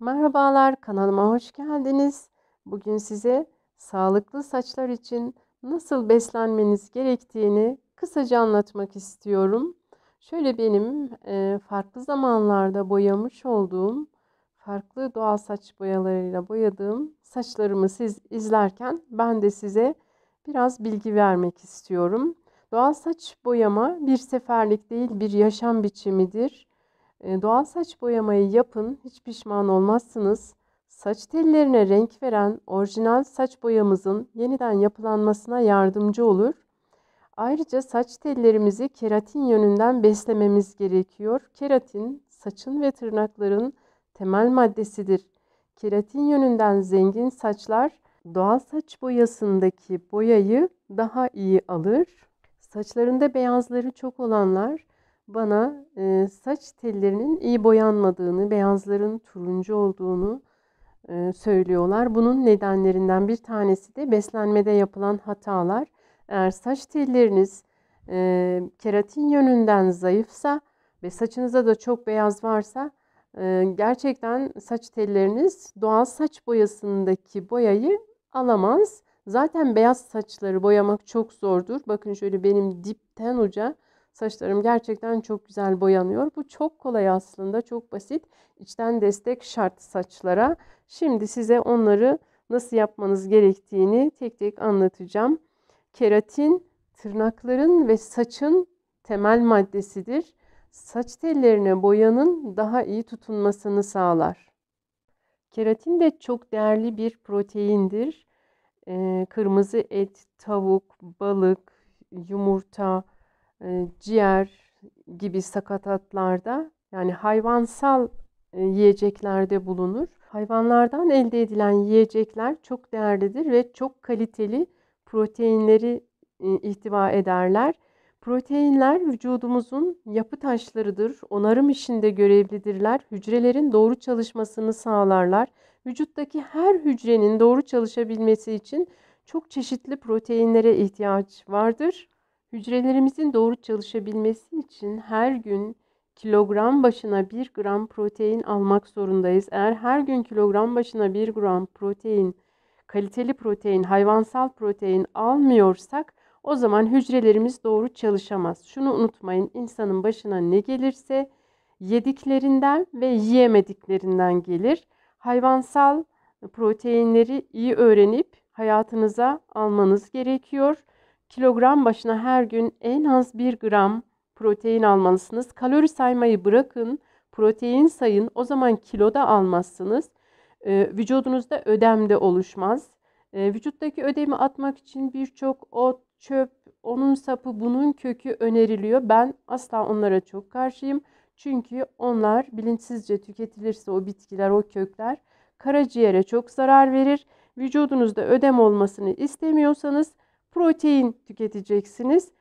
Merhabalar, kanalıma hoş geldiniz. Bugün size sağlıklı saçlar için nasıl beslenmeniz gerektiğini kısaca anlatmak istiyorum. Şöyle benim farklı zamanlarda boyamış olduğum, farklı doğal saç boyalarıyla boyadığım saçlarımı siz izlerken ben de size biraz bilgi vermek istiyorum. Doğal saç boyama bir seferlik değil, bir yaşam biçimidir. Doğal saç boyamayı yapın, hiç pişman olmazsınız. Saç tellerine renk veren orijinal saç boyamızın yeniden yapılanmasına yardımcı olur. Ayrıca saç tellerimizi keratin yönünden beslememiz gerekiyor. Keratin, saçın ve tırnakların temel maddesidir. Keratin yönünden zengin saçlar doğal saç boyasındaki boyayı daha iyi alır. Saçlarında beyazları çok olanlar bana saç tellerinin iyi boyanmadığını, beyazların turuncu olduğunu söylüyorlar. Bunun nedenlerinden bir tanesi de beslenmede yapılan hatalar. Eğer saç telleriniz keratin yönünden zayıfsa ve saçınıza da çok beyaz varsa gerçekten saç telleriniz doğal saç boyasındaki boyayı alamaz. Zaten beyaz saçları boyamak çok zordur. Bakın şöyle benim dipten uca saçlarım gerçekten çok güzel boyanıyor. Bu çok kolay aslında, çok basit. İçten destek şart saçlara. Şimdi size onları nasıl yapmanız gerektiğini tek tek anlatacağım. Keratin tırnakların ve saçın temel maddesidir. Saç tellerine boyanın daha iyi tutunmasını sağlar. Keratin de çok değerli bir proteindir. Kırmızı et, tavuk, balık, yumurta, ciğer gibi sakatatlarda yani hayvansal yiyeceklerde bulunur. Hayvanlardan elde edilen yiyecekler çok değerlidir ve çok kaliteli proteinleri ihtiva ederler. Proteinler vücudumuzun yapı taşlarıdır. Onarım işinde görevlidirler. Hücrelerin doğru çalışmasını sağlarlar. Vücuttaki her hücrenin doğru çalışabilmesi için çok çeşitli proteinlere ihtiyaç vardır. Hücrelerimizin doğru çalışabilmesi için her gün kilogram başına 1 gram protein almak zorundayız. Eğer her gün kilogram başına 1 gram protein, kaliteli protein, hayvansal protein almıyorsak o zaman hücrelerimiz doğru çalışamaz. Şunu unutmayın, insanın başına ne gelirse yediklerinden ve yiyemediklerinden gelir. Hayvansal proteinleri iyi öğrenip hayatınıza almanız gerekiyor. Kilogram başına her gün en az 1 gram protein almalısınız. Kalori saymayı bırakın, protein sayın. O zaman kilo da almazsınız. Vücudunuzda ödem de oluşmaz. Vücuttaki ödemi atmak için birçok ot, çöp, onun sapı, bunun kökü öneriliyor. Ben asla onlara çok karşıyım. Çünkü onlar bilinçsizce tüketilirse o bitkiler, o kökler karaciğere çok zarar verir. Vücudunuzda ödem olmasını istemiyorsanız protein tüketeceksiniz.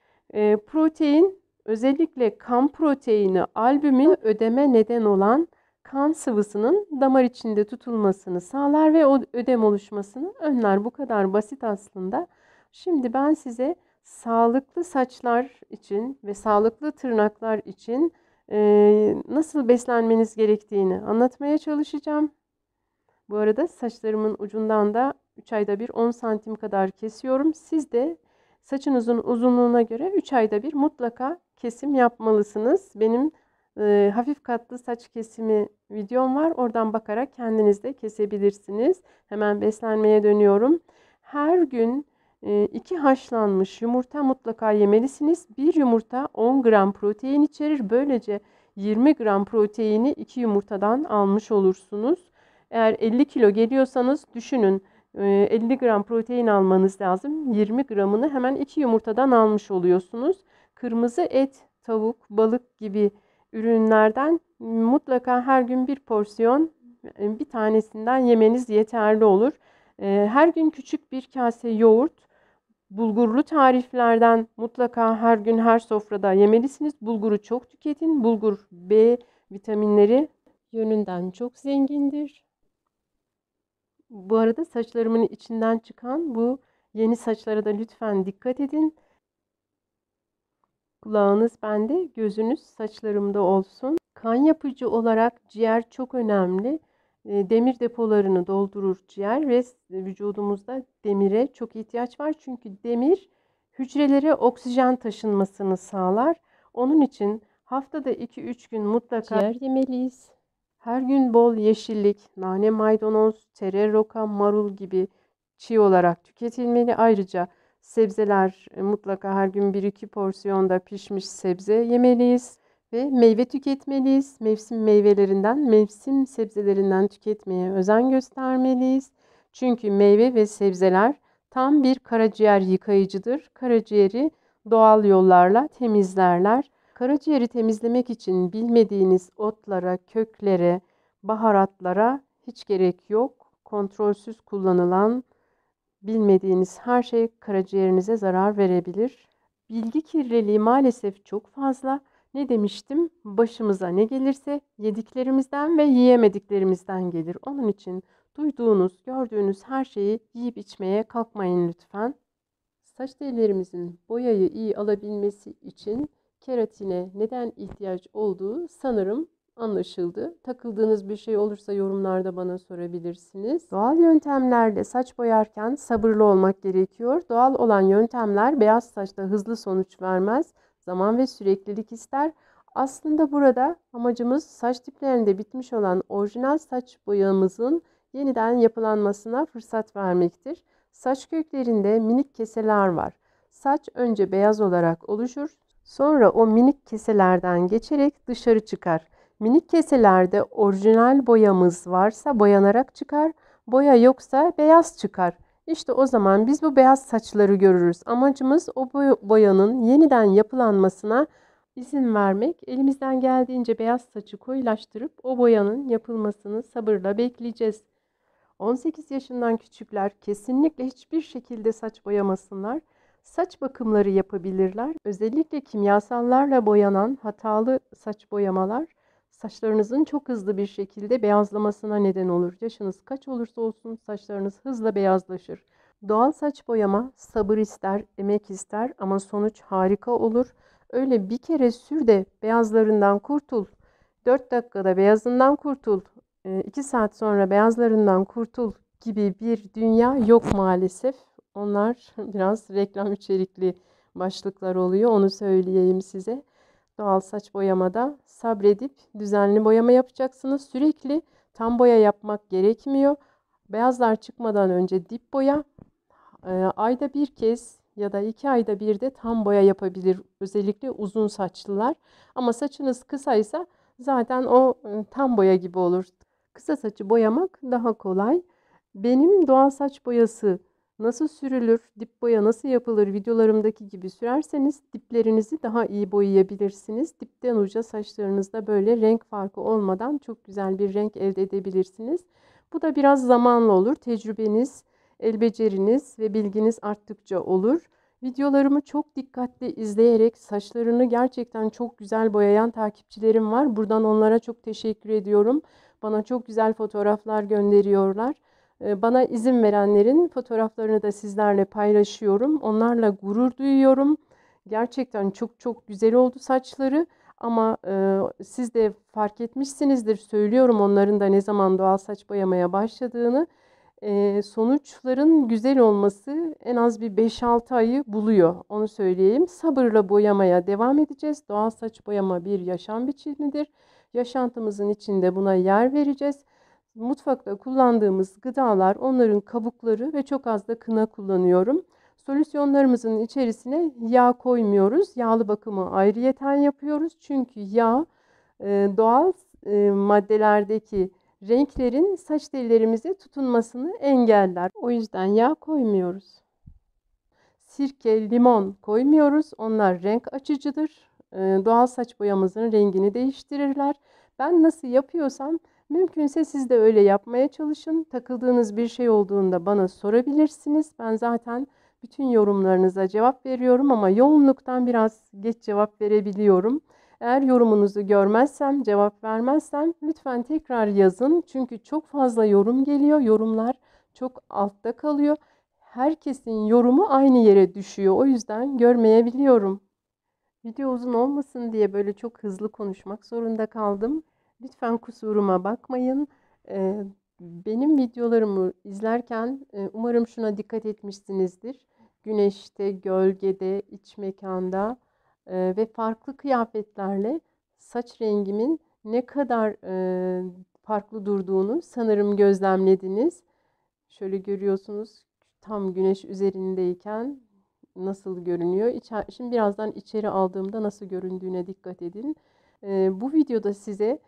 Protein özellikle kan proteini, albümin ödeme neden olan kan sıvısının damar içinde tutulmasını sağlar ve o ödem oluşmasını önler. Bu kadar basit aslında. Şimdi ben size sağlıklı saçlar için ve sağlıklı tırnaklar için nasıl beslenmeniz gerektiğini anlatmaya çalışacağım. Bu arada saçlarımın ucundan da 3 ayda bir 10 santim kadar kesiyorum. Siz de saçınızın uzunluğuna göre 3 ayda bir mutlaka kesim yapmalısınız. Benim hafif katlı saç kesimi videom var. Oradan bakarak kendiniz de kesebilirsiniz. Hemen beslenmeye dönüyorum. Her gün 2 haşlanmış yumurta mutlaka yemelisiniz. Bir yumurta 10 gram protein içerir. Böylece 20 gram proteini 2 yumurtadan almış olursunuz. Eğer 50 kilo geliyorsanız düşünün 50 gram protein almanız lazım. 20 gramını hemen 2 yumurtadan almış oluyorsunuz. Kırmızı et, tavuk, balık gibi ürünlerden mutlaka her gün bir porsiyon bir tanesinden yemeniz yeterli olur. Her gün küçük bir kase yoğurt, bulgurlu tariflerden mutlaka her gün her sofrada yemelisiniz. Bulguru çok tüketin. Bulgur B vitaminleri yönünden çok zengindir. Bu arada saçlarımın içinden çıkan bu yeni saçlara da lütfen dikkat edin. Kulağınız bende, gözünüz saçlarımda olsun. Kan yapıcı olarak ciğer çok önemli. demir depolarını doldurur ciğer ve vücudumuzda demire çok ihtiyaç var. Çünkü demir hücrelere oksijen taşınmasını sağlar. Onun için haftada 2-3 gün mutlaka ciğer yemeliyiz. Her gün bol yeşillik, nane, maydanoz, tere, roka, marul gibi çiğ olarak tüketilmeli. Ayrıca sebzeler mutlaka her gün 1-2 porsiyonda pişmiş sebze yemeliyiz. Ve meyve tüketmeliyiz. Mevsim meyvelerinden, mevsim sebzelerinden tüketmeye özen göstermeliyiz. Çünkü meyve ve sebzeler tam bir karaciğer yıkayıcıdır. Karaciğeri doğal yollarla temizlerler. Karaciğeri temizlemek için bilmediğiniz otlara, köklere, baharatlara hiç gerek yok. Kontrolsüz kullanılan bilmediğiniz her şey karaciğerinize zarar verebilir. Bilgi kirliliği maalesef çok fazla. Ne demiştim? Başımıza ne gelirse yediklerimizden ve yiyemediklerimizden gelir. Onun için duyduğunuz, gördüğünüz her şeyi yiyip içmeye kalkmayın lütfen. Saç tellerimizin boyayı iyi alabilmesi için keratine neden ihtiyaç olduğu sanırım anlaşıldı. Takıldığınız bir şey olursa yorumlarda bana sorabilirsiniz. Doğal yöntemlerle saç boyarken sabırlı olmak gerekiyor. Doğal olan yöntemler beyaz saçta hızlı sonuç vermez. Zaman ve süreklilik ister. Aslında burada amacımız saç diplerinde bitmiş olan orijinal saç boyamızın yeniden yapılanmasına fırsat vermektir. Saç köklerinde minik keseler var. Saç önce beyaz olarak oluşur. Sonra o minik keselerden geçerek dışarı çıkar. Minik keselerde orijinal boyamız varsa boyanarak çıkar. Boya yoksa beyaz çıkar. İşte o zaman biz bu beyaz saçları görürüz. Amacımız o boyanın yeniden yapılanmasına izin vermek. Elimizden geldiğince beyaz saçı koyulaştırıp o boyanın yapılmasını sabırla bekleyeceğiz. 18 yaşından küçükler kesinlikle hiçbir şekilde saç boyamasınlar. Saç bakımları yapabilirler. Özellikle kimyasallarla boyanan hatalı saç boyamalar saçlarınızın çok hızlı bir şekilde beyazlamasına neden olur. Yaşınız kaç olursa olsun saçlarınız hızla beyazlaşır. Doğal saç boyama sabır ister, emek ister ama sonuç harika olur. Öyle bir kere sür de beyazlarından kurtul. 4 dakikada beyazından kurtul. 2 saat sonra beyazlarından kurtul gibi bir dünya yok maalesef. Onlar biraz reklam içerikli başlıklar oluyor. Onu söyleyeyim size. Doğal saç boyamada sabredip düzenli boyama yapacaksınız. Sürekli tam boya yapmak gerekmiyor. Beyazlar çıkmadan önce dip boya, ayda bir kez ya da 2 ayda bir de tam boya yapabilir. Özellikle uzun saçlılar. Ama saçınız kısaysa zaten o tam boya gibi olur. Kısa saçı boyamak daha kolay. Benim doğal saç boyası nasıl sürülür, dip boya nasıl yapılır videolarımdaki gibi sürerseniz diplerinizi daha iyi boyayabilirsiniz. Dipten uca saçlarınızda böyle renk farkı olmadan çok güzel bir renk elde edebilirsiniz. Bu da biraz zamanla olur. Tecrübeniz, el beceriniz ve bilginiz arttıkça olur. Videolarımı çok dikkatli izleyerek saçlarını gerçekten çok güzel boyayan takipçilerim var. Buradan onlara çok teşekkür ediyorum. Bana çok güzel fotoğraflar gönderiyorlar. Bana izin verenlerin fotoğraflarını da sizlerle paylaşıyorum. Onlarla gurur duyuyorum. Gerçekten çok çok güzel oldu saçları. Ama siz de fark etmişsinizdir. Söylüyorum onların da ne zaman doğal saç boyamaya başladığını. Sonuçların güzel olması en az bir 5-6 ayı buluyor. Onu söyleyeyim. Sabırla boyamaya devam edeceğiz. Doğal saç boyama bir yaşam biçimidir. Yaşantımızın içinde buna yer vereceğiz. Mutfakta kullandığımız gıdalar, onların kabukları ve çok az da kına kullanıyorum. Solüsyonlarımızın içerisine yağ koymuyoruz. Yağlı bakımı ayrıyeten yapıyoruz. Çünkü yağ doğal maddelerdeki renklerin saç tellerimize tutunmasını engeller. O yüzden yağ koymuyoruz. Sirke, limon koymuyoruz. Onlar renk açıcıdır. Doğal saç boyamızın rengini değiştirirler. Ben nasıl yapıyorsam mümkünse siz de öyle yapmaya çalışın. Takıldığınız bir şey olduğunda bana sorabilirsiniz. Ben zaten bütün yorumlarınıza cevap veriyorum ama yoğunluktan biraz geç cevap verebiliyorum. Eğer yorumunuzu görmezsem, cevap vermezsem lütfen tekrar yazın. Çünkü çok fazla yorum geliyor. Yorumlar çok altta kalıyor. Herkesin yorumu aynı yere düşüyor. O yüzden görmeyebiliyorum. Video uzun olmasın diye böyle çok hızlı konuşmak zorunda kaldım. Lütfen kusuruma bakmayın. Benim videolarımı izlerken umarım şuna dikkat etmişsinizdir. Güneşte, gölgede, iç mekanda ve farklı kıyafetlerle saç rengimin ne kadar farklı durduğunu sanırım gözlemlediniz. Şöyle görüyorsunuz, tam güneş üzerindeyken nasıl görünüyor. Şimdi birazdan içeri aldığımda nasıl göründüğüne dikkat edin. Bu videoda size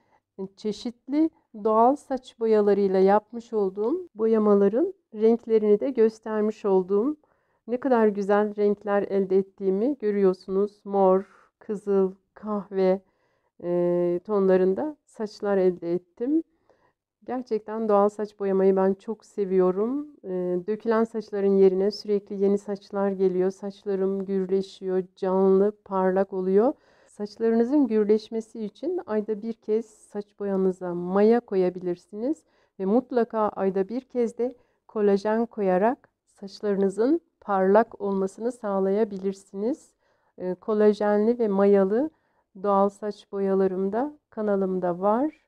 çeşitli doğal saç boyalarıyla yapmış olduğum boyamaların renklerini de göstermiş olduğum, ne kadar güzel renkler elde ettiğimi görüyorsunuz. Mor, kızıl, kahve tonlarında saçlar elde ettim. Gerçekten doğal saç boyamayı ben çok seviyorum. Dökülen saçların yerine sürekli yeni saçlar geliyor. Saçlarım gürleşiyor, canlı, parlak oluyor. Saçlarınızın gürleşmesi için ayda bir kez saç boyanıza maya koyabilirsiniz. Ve mutlaka ayda bir kez de kolajen koyarak saçlarınızın parlak olmasını sağlayabilirsiniz. Kolajenli ve mayalı doğal saç boyalarım da kanalımda var.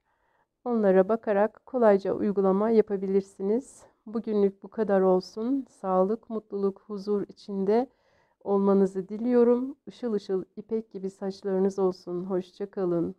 Onlara bakarak kolayca uygulama yapabilirsiniz. Bugünlük bu kadar olsun. Sağlık, mutluluk, huzur içinde olmanızı diliyorum. Işıl ışıl ipek gibi saçlarınız olsun. Hoşça kalın.